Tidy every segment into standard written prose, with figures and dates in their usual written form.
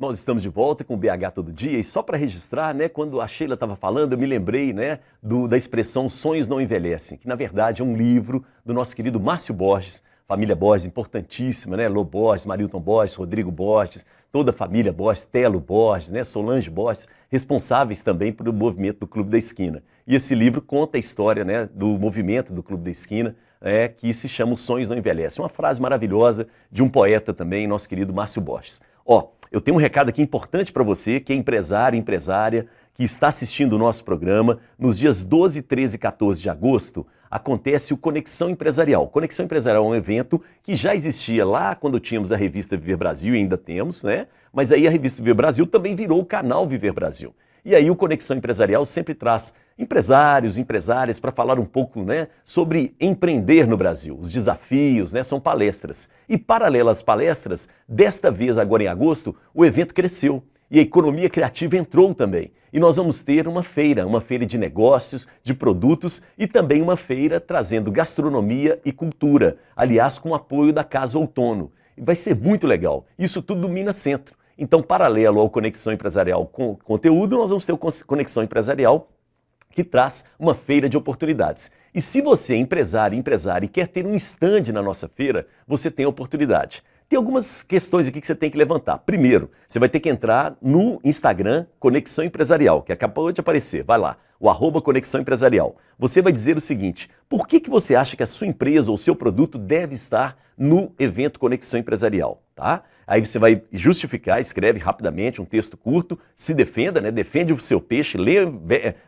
Nós estamos de volta com o BH Todo Dia e só para registrar, né, quando a Sheila estava falando, eu me lembrei, né, da expressão Sonhos Não Envelhecem, que na verdade é um livro do nosso querido Márcio Borges, família Borges importantíssima, né, Lô Borges, Marilton Borges, Rodrigo Borges, toda a família Borges, Telo Borges, né, Solange Borges, responsáveis também pelo movimento do Clube da Esquina. E esse livro conta a história, né, do movimento do Clube da Esquina, que se chama Os Sonhos Não Envelhecem. Uma frase maravilhosa de um poeta também, nosso querido Márcio Borges. Ó, eu tenho um recado aqui importante para você, que é empresário, empresária, que está assistindo o nosso programa. Nos dias 12, 13 e 14 de agosto, acontece o Conexão Empresarial. Conexão Empresarial é um evento que já existia lá quando tínhamos a revista Viver Brasil, e ainda temos, né? Mas aí a revista Viver Brasil também virou o canal Viver Brasil. E aí o Conexão Empresarial sempre traz empresários, empresárias para falar um pouco, né, sobre empreender no Brasil, os desafios, né, são palestras. E paralelo às palestras, desta vez agora em agosto, o evento cresceu e a economia criativa entrou também. E nós vamos ter uma feira de negócios, de produtos e também uma feira trazendo gastronomia e cultura, aliás com o apoio da Casa Outono. E vai ser muito legal, isso tudo no Minas Centro. Então, paralelo ao Conexão Empresarial com conteúdo, nós vamos ter o Conexão Empresarial, que traz uma feira de oportunidades. E se você é empresário e quer ter um stand na nossa feira, você tem a oportunidade. Tem algumas questões aqui que você tem que levantar. Primeiro, você vai ter que entrar no Instagram Conexão Empresarial, que acabou de aparecer. Vai lá, o @Conexão Empresarial. Você vai dizer o seguinte: por que você acha que a sua empresa ou o seu produto deve estar no evento Conexão Empresarial, tá? Aí você vai justificar, escreve rapidamente um texto curto, se defenda, né? Defende o seu peixe,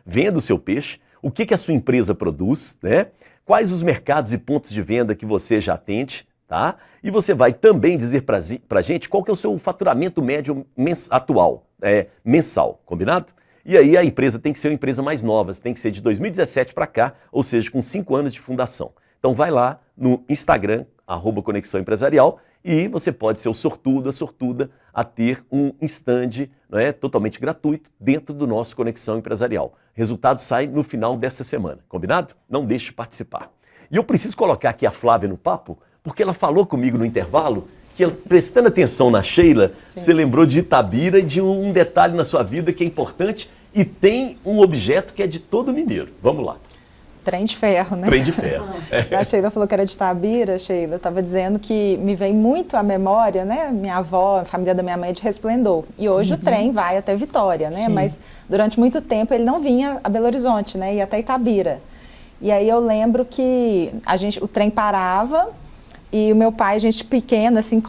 venda o seu peixe, o que a sua empresa produz, né? Quais os mercados e pontos de venda que você já atende, tá? E você vai também dizer pra gente qual que é o seu faturamento médio atual, mensal, combinado? E aí a empresa tem que ser uma empresa mais nova, tem que ser de 2017 para cá, ou seja, com 5 anos de fundação. Então vai lá no Instagram, @Conexão Empresarial, e você pode ser o sortudo, a sortuda, a ter um stand, né, totalmente gratuito dentro do nosso Conexão Empresarial. Resultado sai no final desta semana, combinado? Não deixe de participar. E eu preciso colocar aqui a Flávia no papo, porque ela falou comigo no intervalo que, prestando atenção na Sheila, sim, você lembrou de Itabira e de um detalhe na sua vida que é importante e tem um objeto que é de todo mineiro. Vamos lá. Trem de ferro, né? Trem de ferro. A Sheila falou que era de Itabira, Sheila estava dizendo que me vem muito à memória, né? Minha avó, a família da minha mãe é de Resplendor. E hoje o trem vai até Vitória, né? Sim. Mas durante muito tempo ele não vinha a Belo Horizonte, né? Ia até Itabira. E aí eu lembro que o trem parava e o meu pai, a gente pequeno, assim,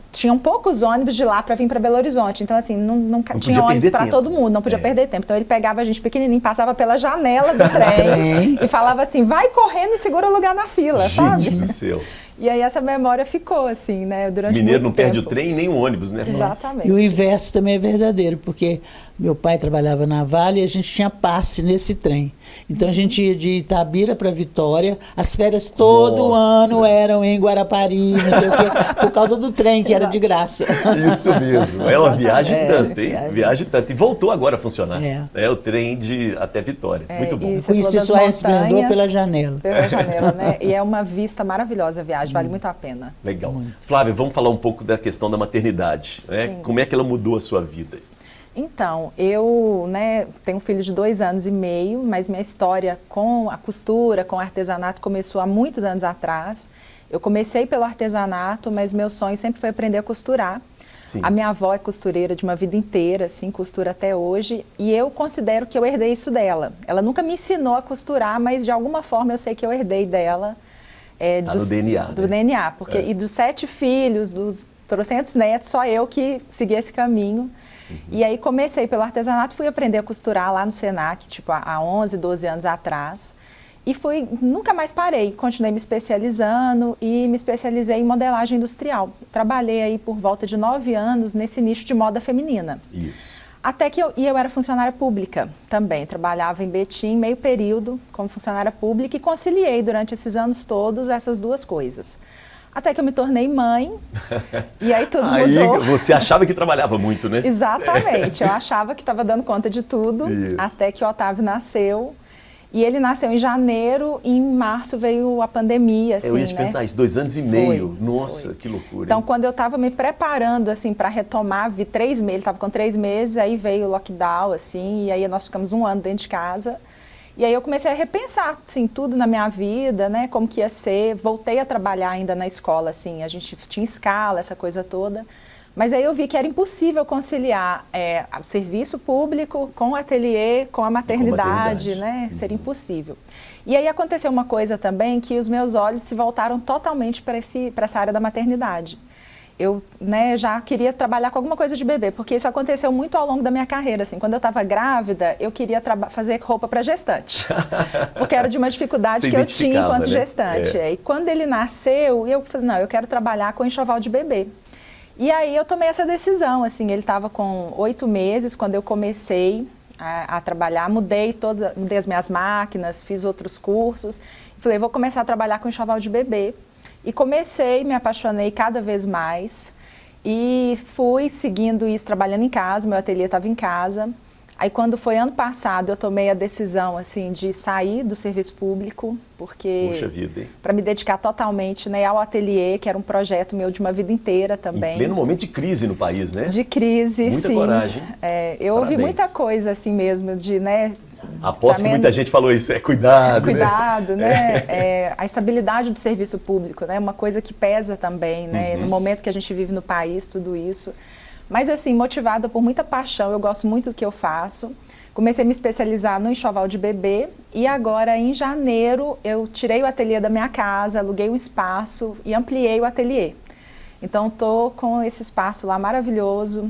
tinham poucos ônibus de lá para vir para Belo Horizonte. Então, assim, não tinha ônibus para todo mundo, não podia perder tempo. Então, ele pegava a gente pequenininho, passava pela janela do trem e falava assim, vai correndo e segura o lugar na fila, sabe? Gente do céu. E aí essa memória ficou, assim, né, durante Mineiro muito não perde tempo. o trem nem o ônibus, né? Exatamente. E o inverso também é verdadeiro, porque meu pai trabalhava na Vale e a gente tinha passe nesse trem. Então a gente ia de Itabira para Vitória, as férias todo ano eram em Guarapari, não sei o quê, por causa do trem, que era de graça. Isso mesmo, é uma viagem tanto, hein? Viagem tanto. E voltou agora a funcionar. É o trem até Vitória. Muito bom. Conheci só Resplendor pela janela. Pela janela, né? E é uma vista maravilhosa a viagem, vale muito a pena. Legal. Flávia, vamos falar um pouco da questão da maternidade, né? Como é que ela mudou a sua vida? Então, eu, né, tenho um filho de 2 anos e meio, mas minha história com a costura, com o artesanato começou há muitos anos atrás. Eu comecei pelo artesanato, mas meu sonho sempre foi aprender a costurar. Sim. A minha avó é costureira de uma vida inteira, assim, costura até hoje, e eu considero que eu herdei isso dela. Ela nunca me ensinou a costurar, mas de alguma forma eu sei que eu herdei dela. Tá no DNA. Do DNA, porque e dos 7 filhos, dos trocentos netos, só eu que segui esse caminho. E aí comecei pelo artesanato, fui aprender a costurar lá no Senac, tipo há 11, 12 anos atrás. E nunca mais parei, continuei me especializando e me especializei em modelagem industrial. Trabalhei aí por volta de 9 anos nesse nicho de moda feminina. Isso. Até que eu era funcionária pública também, trabalhava em Betim, meio período como funcionária pública e conciliei durante esses anos todos essas duas coisas. Até que eu me tornei mãe, e aí tudo mudou. Você achava que trabalhava muito, né? Exatamente, eu achava que estava dando conta de tudo, Isso. Até que o Otávio nasceu. E ele nasceu em janeiro e em março veio a pandemia, assim, Eu ia te perguntar isso, 2 anos e meio. Nossa, que loucura. Então, hein? quando eu estava me preparando, assim, para retomar, vi 3 meses, ele estava com 3 meses, aí veio o lockdown, assim, e aí nós ficamos 1 ano dentro de casa. E aí eu comecei a repensar, assim, tudo na minha vida, né, como que ia ser. Voltei a trabalhar ainda na escola, assim, a gente tinha escala, essa coisa toda. Mas aí eu vi que era impossível conciliar o serviço público com o ateliê, com a maternidade, né? Seria impossível. E aí aconteceu uma coisa também, que os meus olhos se voltaram totalmente para essa área da maternidade. Eu, né, já queria trabalhar com alguma coisa de bebê, porque isso aconteceu muito ao longo da minha carreira. Assim, quando eu estava grávida, eu queria fazer roupa para gestante, porque era de uma dificuldade Você que eu tinha enquanto né? gestante. E quando ele nasceu, eu falei, não, eu quero trabalhar com enxoval de bebê. E aí eu tomei essa decisão, assim, ele estava com 8 meses quando eu comecei a trabalhar, mudei as minhas máquinas, fiz outros cursos, falei, vou começar a trabalhar com enxoval de bebê. E comecei, me apaixonei cada vez mais e fui seguindo isso, trabalhando em casa, meu ateliê estava em casa. Aí quando foi ano passado, eu tomei a decisão, assim, de sair do serviço público, porque Puxa vida, hein? para me dedicar totalmente, né, ao ateliê, que era um projeto meu de uma vida inteira também. Em pleno momento de crise no país, né? De crise, muita sim. coragem. Eu ouvi Parabéns. muita coisa assim mesmo, de, né... Aposto que muita gente falou isso, cuidado, cuidado, né? A estabilidade do serviço público, né? Uma coisa que pesa também, né? No momento que a gente vive no país, tudo isso. Mas assim, motivada por muita paixão, eu gosto muito do que eu faço. Comecei a me especializar no enxoval de bebê e agora em janeiro eu tirei o ateliê da minha casa, aluguei um espaço e ampliei o ateliê. Então estou com esse espaço lá maravilhoso,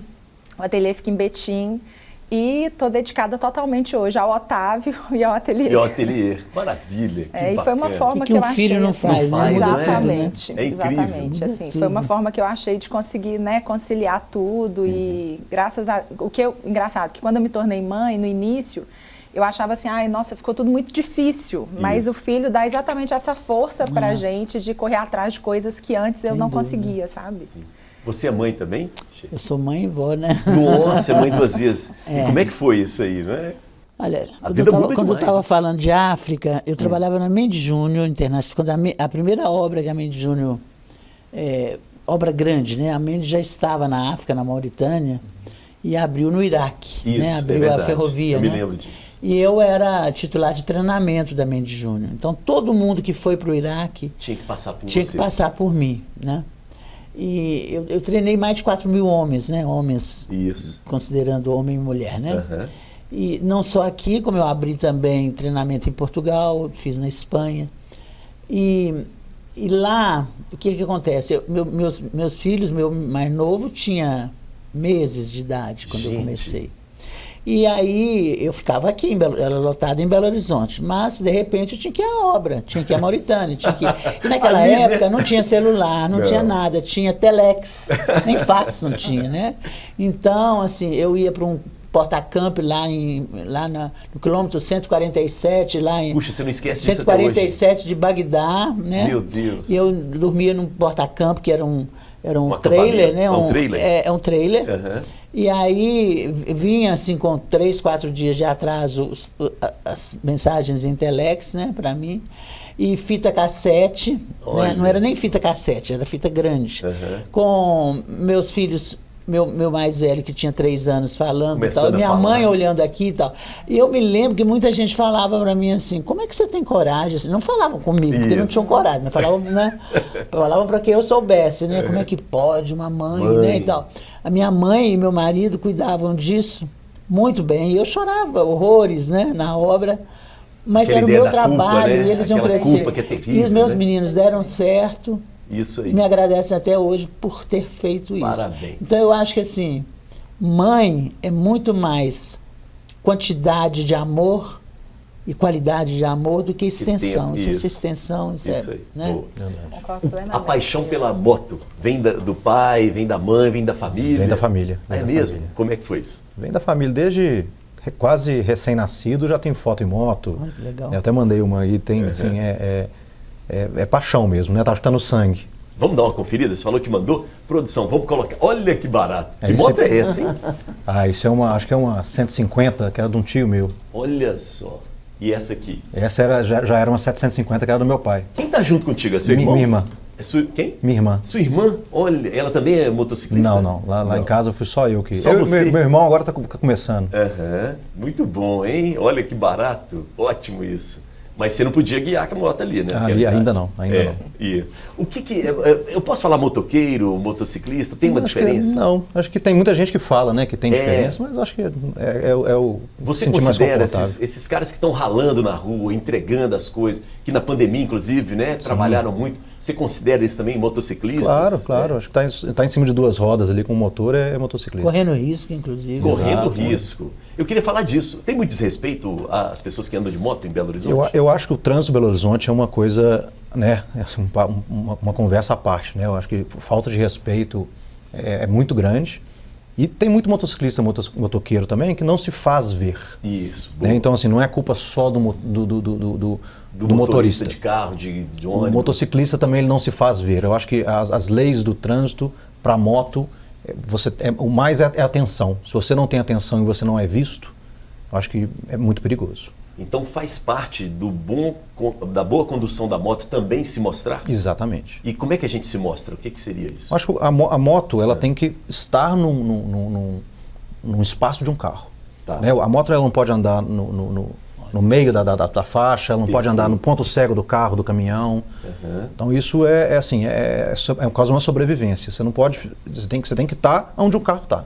o ateliê fica em Betim. E estou dedicada totalmente hoje ao Otávio e ao ateliê. E ao ateliê. Maravilha, que e foi uma forma que eu achei... filho não faz, não faz, exatamente, né? É incrível. exatamente. Assim, foi uma forma que eu achei de conseguir, né, conciliar tudo e graças a... Engraçado, que quando eu me tornei mãe, no início, eu achava assim, ai, nossa, ficou tudo muito difícil. Mas o filho dá exatamente essa força pra gente de correr atrás de coisas que antes eu não conseguia, sabe? Sim. Você é mãe também? Eu sou mãe e vó, né? Nossa, mãe 2 vezes. E como é que foi isso aí, não é? Olha, quando eu estava falando de África, eu trabalhava na Mendes Júnior Internacional. Quando a primeira obra que a Mendes Júnior, obra grande, né? A Mendes já estava na África, na Mauritânia, e abriu no Iraque, Isso, né? Abriu a ferrovia, eu né? me lembro disso. E eu era titular de treinamento da Mendes Júnior. Então, todo mundo que foi para o Iraque tinha que passar por tinha você. que passar por mim, né? E eu treinei mais de 4.000 homens, né? Homens, Isso. considerando homem e mulher, né? E não só aqui, como eu abri também treinamento em Portugal, fiz na Espanha. E lá, o que acontece? Meus filhos, meu mais novo tinha meses de idade quando eu comecei. E aí eu ficava aqui, era lotado em Belo Horizonte, mas de repente eu tinha que ir à obra, tinha que ir à Mauritânia, tinha que ir. E naquela época não tinha celular, não tinha nada, tinha telex, nem fax não tinha, né? Então, assim, eu ia para um porta-campo lá no quilômetro 147, lá em... Puxa, você não esquece disso 147 de Bagdá, né? Meu Deus. E eu dormia num porta-campo que era um Um trailer, né? Um trailer? É um trailer. E aí vinha assim com 3, 4 dias de atraso as mensagens em telex, né, para mim. E fita cassete, né? Não era nem fita cassete, era fita grande. Com meus filhos, meu mais velho que tinha 3 anos falando e tal, minha mãe olhando aqui e tal. E eu me lembro que muita gente falava para mim assim, como é que você tem coragem? Assim, não falavam comigo, porque não tinham coragem, mas falavam, né? Falavam para que eu soubesse, né? Como é que pode uma mãe, né? E tal. A minha mãe e meu marido cuidavam disso muito bem. E eu chorava horrores, né? Na obra. Mas era o meu trabalho, culpa, né? E eles iam Aquela crescer. Culpa que é terrível, e os meus né? meninos deram certo. Isso aí. E me agradecem até hoje por ter feito isso. Parabéns. Então eu acho que assim, mãe é muito mais quantidade de amor e qualidade de amor do que extensão. Isso é extensão, isso aí. Né? Concordo plenamente. A paixão pela moto vem do pai, vem da mãe, vem da família? Vem da família. É mesmo? Como é que foi isso? Vem da família, desde quase recém-nascido já tem foto em moto. Olha que legal. Eu até mandei uma aí, tem assim, é paixão mesmo, né? Tá no sangue. Vamos dar uma conferida? Você falou que mandou? Produção, vamos colocar. Olha que barato. Que isso moto é essa, hein? Isso é acho que é uma 150, que era de um tio meu. Olha só. E essa aqui? Essa já era uma 750, que era do meu pai. Quem tá junto contigo? É seu irmão? Minha irmã. Quem? Minha irmã. Sua irmã? Olha, ela também é motociclista? Não. Lá em casa fui só eu que... Só você? Meu irmão agora tá começando. Aham, muito bom, hein? Olha que barato. Ótimo isso. Mas você não podia guiar com a moto ali, né? Ali ainda não, ainda não. E o que eu posso falar motoqueiro, motociclista? Tem uma diferença? Não, acho que tem muita gente que fala, né, que tem diferença, mas acho que é o Você sentir mais considera confortável. esses caras que estão ralando na rua, entregando as coisas, que na pandemia, inclusive, né, trabalharam muito, você considera eles também motociclistas? Claro. Acho que tá em cima de duas rodas ali com motor é motociclista. Correndo risco, inclusive. Correndo Exato. risco. Eu queria falar disso. Tem muito desrespeito às pessoas que andam de moto em Belo Horizonte? Eu acho que o trânsito de Belo Horizonte é uma coisa, né, uma conversa à parte, né? Eu acho que falta de respeito é muito grande. E tem muito motociclista, motoqueiro também, que não se faz ver. Isso. Né? Então, assim, não é culpa só do motorista. De carro, de O ônibus. motociclista também ele não se faz ver. Eu acho que as leis do trânsito para moto, o mais é atenção. Se você não tem atenção e você não é visto, eu acho que é muito perigoso. Então faz parte da boa condução da moto também se mostrar? Exatamente. E como é que a gente se mostra? O que seria isso? Eu acho que a moto ela tem que estar num espaço de um carro. Tá. Né? A moto ela não pode andar no meio da faixa, ela não pode andar no ponto cego do carro, do caminhão. Então isso é quase uma sobrevivência. Você não pode, você tem que estar onde o carro está.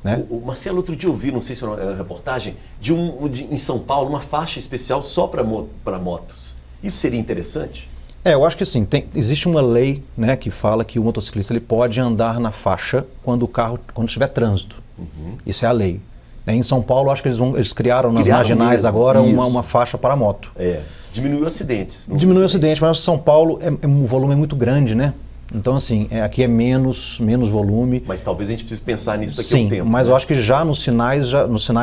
Né? O Marcelo, outro dia eu vi, não sei se é uma reportagem, em São Paulo, uma faixa especial só para motos. Isso seria interessante? Eu acho que sim. Existe uma lei, né, que fala que o motociclista ele pode andar na faixa quando tiver trânsito. Isso é a lei. Né? Em São Paulo, acho que eles criaram nas marginais mesmo, agora uma faixa para moto. Diminuiu acidentes. Diminuiu acidentes, mas São Paulo um volume muito grande, né? Então, assim, aqui é menos volume. Mas talvez a gente precise pensar nisso daqui Sim, a um tempo. mas né? eu acho que já nos sinais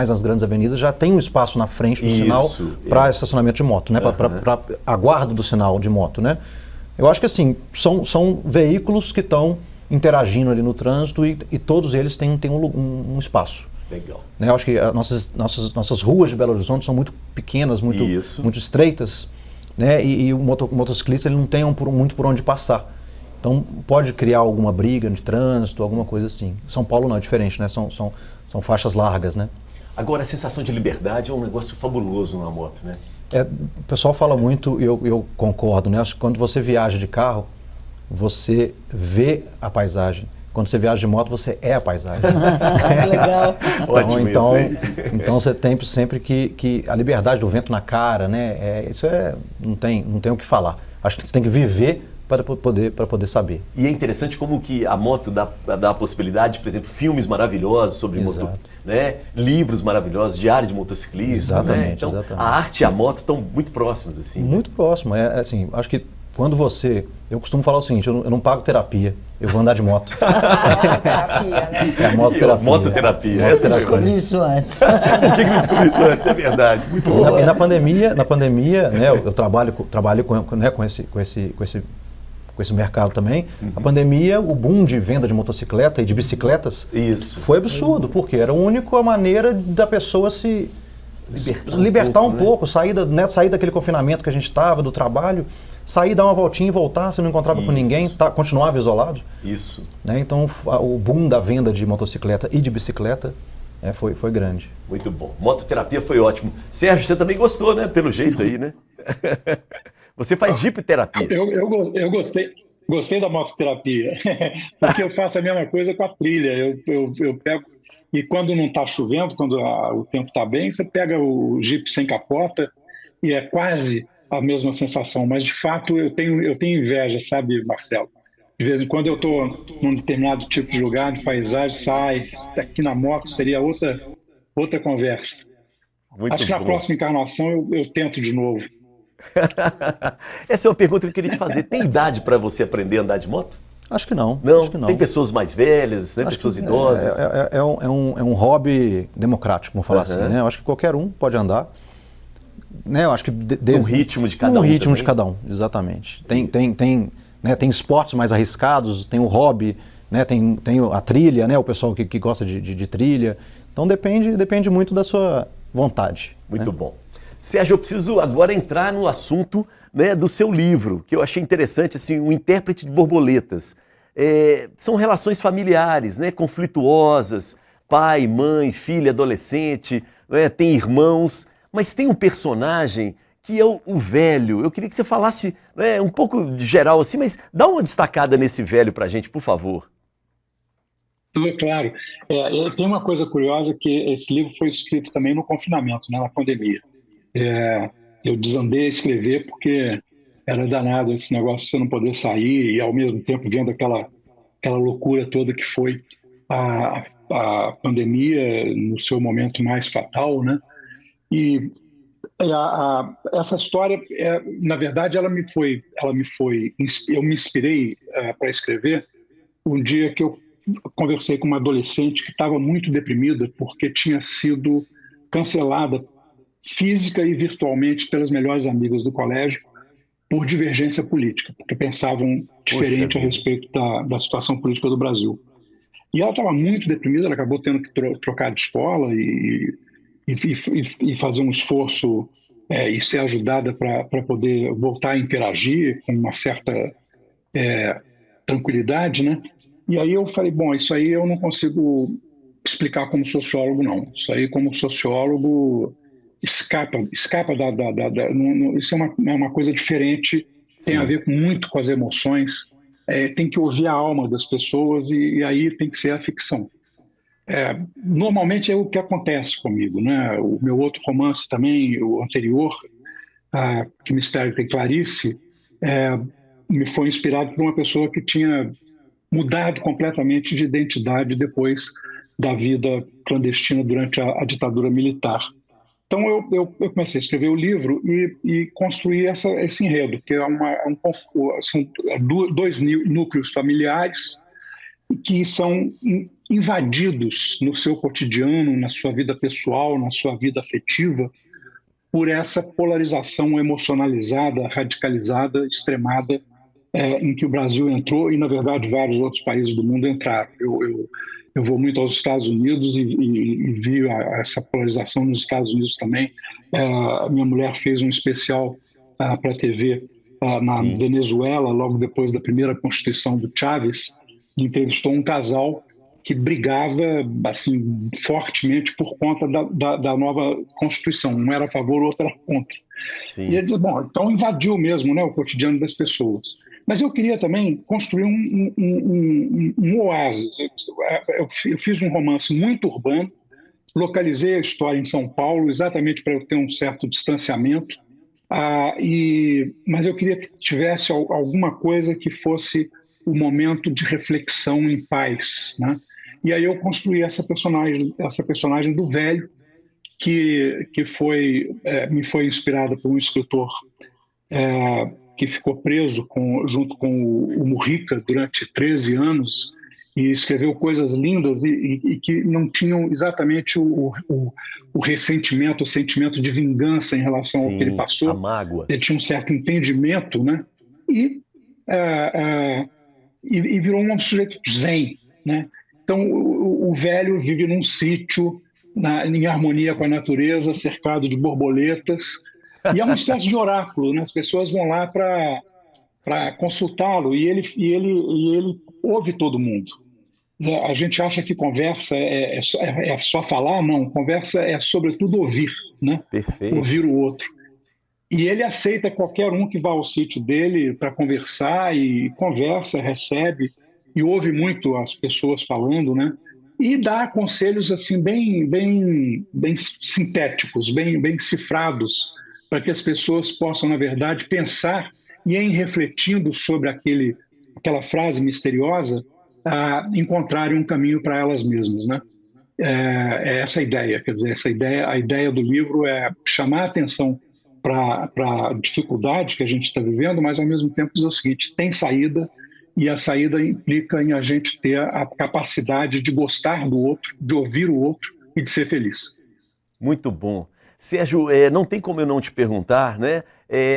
nas grandes avenidas, já tem um espaço na frente do sinal para estacionamento de moto, né? Para a guarda do sinal de moto, né? Eu acho que, assim, são veículos que estão interagindo ali no trânsito e todos eles têm um espaço. Legal. Né? Eu acho que nossas ruas de Belo Horizonte são muito pequenas, muito estreitas, né? E o motociclista ele não tem muito por onde passar. Então pode criar alguma briga de trânsito, alguma coisa assim. São Paulo não, é diferente, né? São faixas largas, né? Agora, a sensação de liberdade é um negócio fabuloso na moto, né? O pessoal fala muito, e eu concordo, né? Acho que quando você viaja de carro, você vê a paisagem. Quando você viaja de moto, você é a paisagem. Legal. Ótimo isso, hein? Então você tem sempre que a liberdade do vento na cara, né? Isso não tem o que falar. Acho que você tem que viver para poder saber. E é interessante como que a moto dá a possibilidade, por exemplo, filmes maravilhosos sobre moto, né? Livros maravilhosos, diário de motociclista. Exatamente, né? Então, exatamente. a arte e a moto estão muito próximos, assim. Muito próximo. Assim, acho que quando eu costumo falar o seguinte, eu não pago terapia, eu vou andar de moto. Terapia, né? É mototerapia. Mototerapia. Eu descobri isso antes. Por que não descobri isso antes? É verdade. Muito bom. E na pandemia, né, eu trabalho com esse mercado também. A pandemia, o boom de venda de motocicleta e de bicicletas foi absurdo, porque era a única maneira da pessoa se libertar um pouco, sair daquele confinamento que a gente estava, do trabalho, sair, dar uma voltinha e voltar, você não encontrava com ninguém, continuava isolado. Isso. Né? Então o boom da venda de motocicleta e de bicicleta foi grande. Muito bom. Mototerapia foi ótimo. Sérgio, você também gostou, né? Pelo jeito aí, né? Você faz Jeep terapia. Eu gostei da mototerapia, porque eu faço a mesma coisa com a trilha. Eu pego, e quando não está chovendo, quando o tempo está bem, você pega o Jeep sem capota e é quase a mesma sensação. Mas, de fato, eu tenho inveja, sabe, Marcelo? De vez em quando eu estou num determinado tipo de lugar, de paisagem, aqui na moto seria outra conversa. Acho que na próxima encarnação eu tento de novo. Essa é uma pergunta que eu queria te fazer. Tem idade para você aprender a andar de moto? Acho que não. Não? Acho que não. Tem pessoas mais velhas, né? Pessoas idosas? É um hobby democrático, vamos falar assim, né? Eu acho que qualquer um pode andar. Né? Eu acho que no ritmo de cada um. No ritmo também. de cada um, exatamente. Tem esportes mais arriscados, tem o hobby, né? Tem a trilha, né? O pessoal que gosta de trilha. Então depende muito da sua vontade. Muito né? bom. Sérgio, eu preciso agora entrar no assunto, né, do seu livro, que eu achei interessante, assim, O Intérprete de Borboletas. São relações familiares, né, conflituosas, pai, mãe, filha, adolescente, né, tem irmãos, mas tem um personagem que é o velho. Eu queria que você falasse, né, um pouco de geral assim, mas dá uma destacada nesse velho pra gente, por favor. Claro. Tem uma coisa curiosa que esse livro foi escrito também no confinamento, né, na pandemia. Eu desandei a escrever porque era danado esse negócio de você não poder sair e ao mesmo tempo vendo aquela loucura toda que foi a pandemia no seu momento mais fatal, né? E essa história, na verdade, eu me inspirei para escrever um dia que eu conversei com uma adolescente que estava muito deprimida porque tinha sido cancelada física e virtualmente pelas melhores amigas do colégio por divergência política, porque pensavam diferente a respeito da situação política do Brasil. E ela estava muito deprimida, ela acabou tendo que trocar de escola e fazer um esforço e ser ajudada para poder voltar a interagir com uma certa tranquilidade, né? E aí eu falei, bom, isso aí eu não consigo explicar como sociólogo, não. Isso aí, como sociólogo, escapa isso é uma coisa diferente, tem Sim. a ver muito com as emoções, tem que ouvir a alma das pessoas e aí tem que ser a ficção. Normalmente é o que acontece comigo, né? O meu outro romance também, o anterior, Que Mistério Tem Clarice, me foi inspirado por uma pessoa que tinha mudado completamente de identidade depois da vida clandestina durante a ditadura militar. Então eu comecei a escrever o livro e construir esse enredo, que são dois núcleos familiares que são invadidos no seu cotidiano, na sua vida pessoal, na sua vida afetiva, por essa polarização emocionalizada, radicalizada, extremada, em que o Brasil entrou e, na verdade, vários outros países do mundo entraram. Eu vou muito aos Estados Unidos e vi essa polarização nos Estados Unidos também. Minha mulher fez um especial para a TV na Sim. Venezuela, logo depois da primeira Constituição do Chávez, e entrevistou um casal que brigava assim fortemente por conta da nova Constituição. Um era a favor, o outro era contra. Sim. E ele diz, bom, então invadiu mesmo, né, o cotidiano das pessoas. Mas eu queria também construir um oásis. Eu fiz um romance muito urbano, localizei a história em São Paulo, exatamente para eu ter um certo distanciamento, mas eu queria que tivesse alguma coisa que fosse o momento de reflexão em paz, né? E aí eu construí essa personagem do velho, que me foi inspirada por um escritor que ficou preso junto com o Mujica durante 13 anos e escreveu coisas lindas e que não tinham exatamente o ressentimento, o sentimento de vingança em relação ao que ele passou. A mágoa. Ele tinha um certo entendimento, né? E virou um sujeito zen, né? Então, o velho vive num sítio, em harmonia com a natureza, cercado de borboletas, e é uma espécie de oráculo, né? As pessoas vão lá para consultá-lo e ele ouve todo mundo. A gente acha que conversa é só falar, não. Conversa é, sobretudo, ouvir, né? Perfeito. Ouvir o outro. E ele aceita qualquer um que vá ao sítio dele para conversar e conversa, recebe e ouve muito as pessoas falando, né? E dá conselhos assim bem sintéticos, bem cifrados, para que as pessoas possam, na verdade, pensar e, em refletindo sobre aquela frase misteriosa, encontrarem um caminho para elas mesmas, né? É essa a ideia, quer dizer, a ideia do livro é chamar a atenção para a dificuldade que a gente está vivendo, mas, ao mesmo tempo, dizer o seguinte, tem saída, e a saída implica em a gente ter a capacidade de gostar do outro, de ouvir o outro e de ser feliz. Muito bom. Sérgio, não tem como eu não te perguntar, né,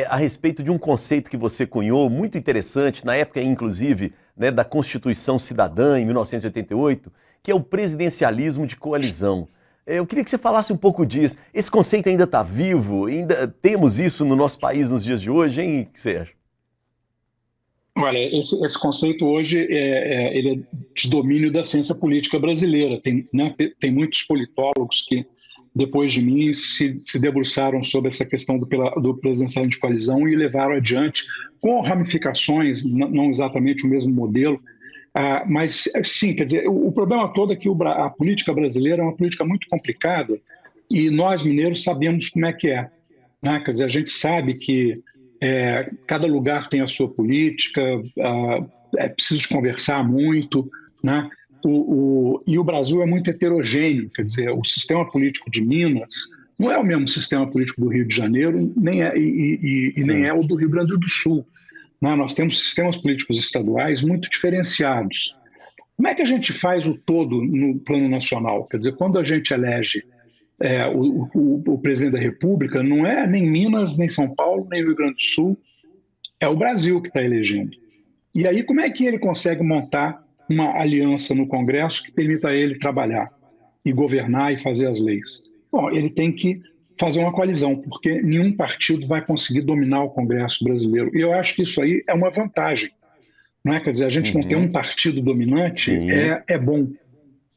a respeito de um conceito que você cunhou, muito interessante, na época, inclusive, né, da Constituição Cidadã, em 1988, que é o presidencialismo de coalizão. Eu queria que você falasse um pouco disso. Esse conceito ainda está vivo? Ainda temos isso no nosso país nos dias de hoje, hein, o que você acha? Olha, esse conceito hoje ele é de domínio da ciência política brasileira. Tem muitos politólogos que, depois de mim, se debruçaram sobre essa questão do presidencialismo de coalizão e levaram adiante, com ramificações, não exatamente o mesmo modelo. Mas, sim, quer dizer, o problema todo é que a política brasileira é uma política muito complicada e nós, mineiros, sabemos como é que é, né? Quer dizer, a gente sabe que cada lugar tem a sua política, é preciso conversar muito, né? E o Brasil é muito heterogêneo, quer dizer, o sistema político de Minas não é o mesmo sistema político do Rio de Janeiro, nem é o do Rio Grande do Sul. Né? Nós temos sistemas políticos estaduais muito diferenciados. Como é que a gente faz o todo no plano nacional? Quer dizer, quando a gente elege o presidente da República, não é nem Minas, nem São Paulo, nem Rio Grande do Sul, é o Brasil que está elegendo. E aí, como é que ele consegue montar uma aliança no Congresso que permita a ele trabalhar e governar e fazer as leis? Bom, ele tem que fazer uma coalizão, porque nenhum partido vai conseguir dominar o Congresso brasileiro. E eu acho que isso aí é uma vantagem. Não é? Quer dizer, a gente não ter um partido dominante é bom,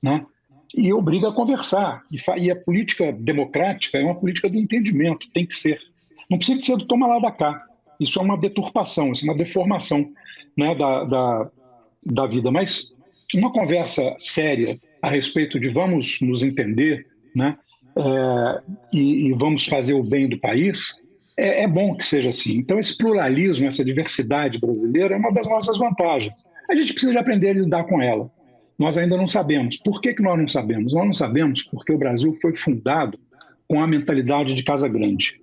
né? E obriga a conversar. E a política democrática é uma política do entendimento, tem que ser. Não precisa ser do toma lá da cá. Isso é uma deturpação, isso é uma deformação, né, da vida. Mas uma conversa séria a respeito de vamos nos entender, né, e vamos fazer o bem do país, é bom que seja assim. Então, esse pluralismo, essa diversidade brasileira é uma das nossas vantagens. A gente precisa de aprender a lidar com ela. Nós ainda não sabemos. Por que nós não sabemos? Nós não sabemos porque o Brasil foi fundado com a mentalidade de Casa Grande.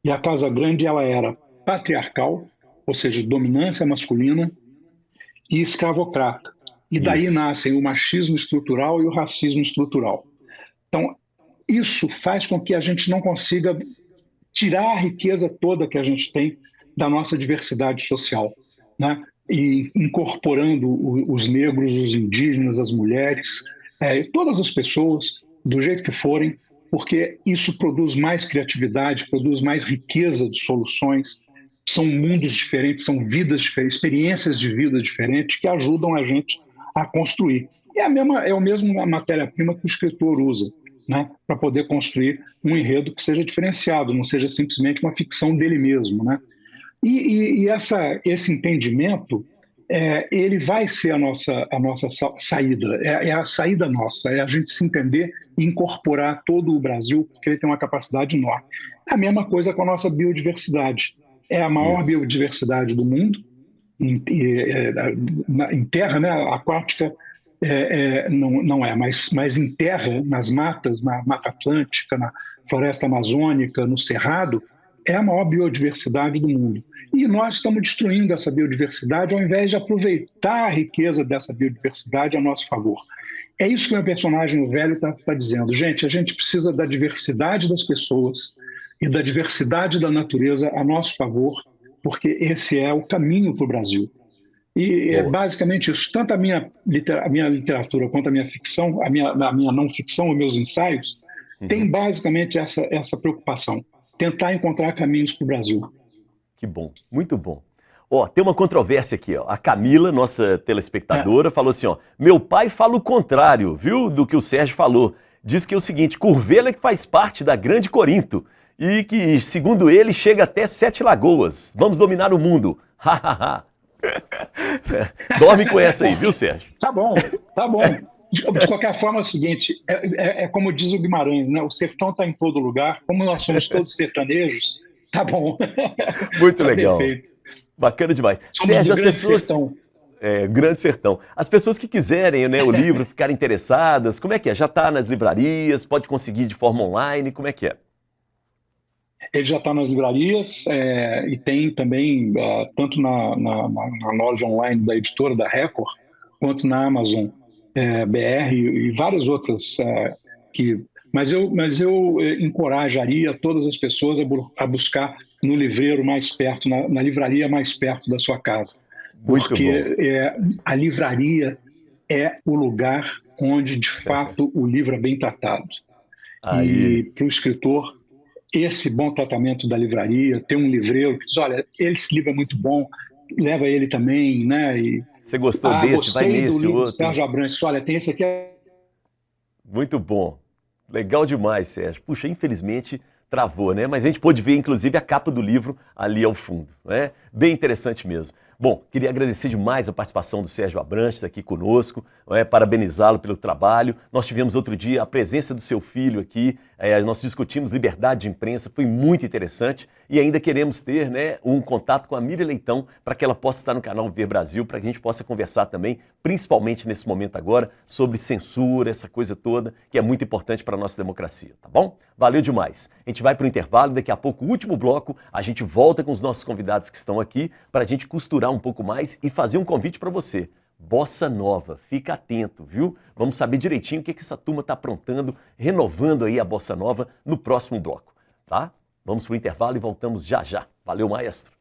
E a Casa Grande ela era patriarcal, ou seja, dominância masculina, e escravocrata. E daí nascem o machismo estrutural e o racismo estrutural. Então, isso faz com que a gente não consiga tirar a riqueza toda que a gente tem da nossa diversidade social, né? E incorporando os negros, os indígenas, as mulheres, todas as pessoas, do jeito que forem, porque isso produz mais criatividade, produz mais riqueza de soluções, são mundos diferentes, são vidas diferentes, experiências de vida diferentes que ajudam a gente a construir. É a mesma matéria-prima que o escritor usa, né, para poder construir um enredo que seja diferenciado, não seja simplesmente uma ficção dele mesmo, né? E esse entendimento, ele vai ser a nossa saída, é a saída nossa, é a gente se entender e incorporar todo o Brasil, porque ele tem uma capacidade enorme. A mesma coisa com a nossa biodiversidade. É a maior biodiversidade do mundo, em terra, né, aquática, não é, mas em terra, nas matas, na Mata Atlântica, na Floresta Amazônica, no Cerrado, é a maior biodiversidade do mundo. E nós estamos destruindo essa biodiversidade ao invés de aproveitar a riqueza dessa biodiversidade a nosso favor. É isso que o meu personagem, o velho, está dizendo. Gente, a gente precisa da diversidade das pessoas e da diversidade da natureza a nosso favor, porque esse é o caminho para o Brasil. E é basicamente isso. Tanto a minha literatura quanto a minha ficção, a minha não ficção, os meus ensaios, tem basicamente essa preocupação. Tentar encontrar caminhos para o Brasil. Que bom, muito bom. Tem uma controvérsia aqui, ó. A Camila, nossa telespectadora, falou assim, ó: meu pai fala o contrário, viu, do que o Sérgio falou. Diz que é o seguinte: Curvelo é que faz parte da Grande Corinto e que, segundo ele, chega até 7 Lagoas. Vamos dominar o mundo. Dorme com essa aí, viu, Sérgio? Tá bom, tá bom. De qualquer forma, é o seguinte, como diz o Guimarães, né? O sertão está em todo lugar, como nós somos todos sertanejos, tá bom. Muito legal. Perfeito. Bacana demais. Somos Sérgio, as grande pessoas... sertão. Grande Sertão. As pessoas que quiserem, né, o livro, ficarem interessadas, como é que é? Já está nas livrarias, pode conseguir de forma online, como é que é? Ele já está nas livrarias e tem também, tanto na loja online da editora, da Record, quanto na Amazon BR e várias outras. Mas eu encorajaria todas as pessoas a buscar no livreiro mais perto, na livraria mais perto da sua casa. Muito porque bom. A livraria é o lugar onde, de fato, o livro é bem tratado. E para o escritor, esse bom tratamento da livraria, ter um livreiro que diz, olha, esse livro é muito bom, leva ele também, né? Você gostou desse? Vai nesse outro. Sérgio Abrantes, olha, tem esse aqui. Muito bom. Legal demais, Sérgio. Puxa, infelizmente travou, né? Mas a gente pôde ver, inclusive, a capa do livro ali ao fundo, né? Bem interessante mesmo. Bom, queria agradecer demais a participação do Sérgio Abrantes aqui conosco, parabenizá-lo pelo trabalho. Nós tivemos outro dia a presença do seu filho aqui, nós discutimos liberdade de imprensa, foi muito interessante e ainda queremos ter, né, um contato com a Miriam Leitão para que ela possa estar no canal Ver Brasil, para que a gente possa conversar também, principalmente nesse momento agora, sobre censura, essa coisa toda, que é muito importante para a nossa democracia, tá bom? Valeu demais. A gente vai para o intervalo, daqui a pouco, o último bloco, a gente volta com os nossos convidados que estão aqui para a gente costurar um pouco mais e fazer um convite para você. Bossa Nova, fica atento, viu? Vamos saber direitinho o que essa turma está aprontando, renovando aí a Bossa Nova no próximo bloco, tá? Vamos para o intervalo e voltamos já já. Valeu, maestro!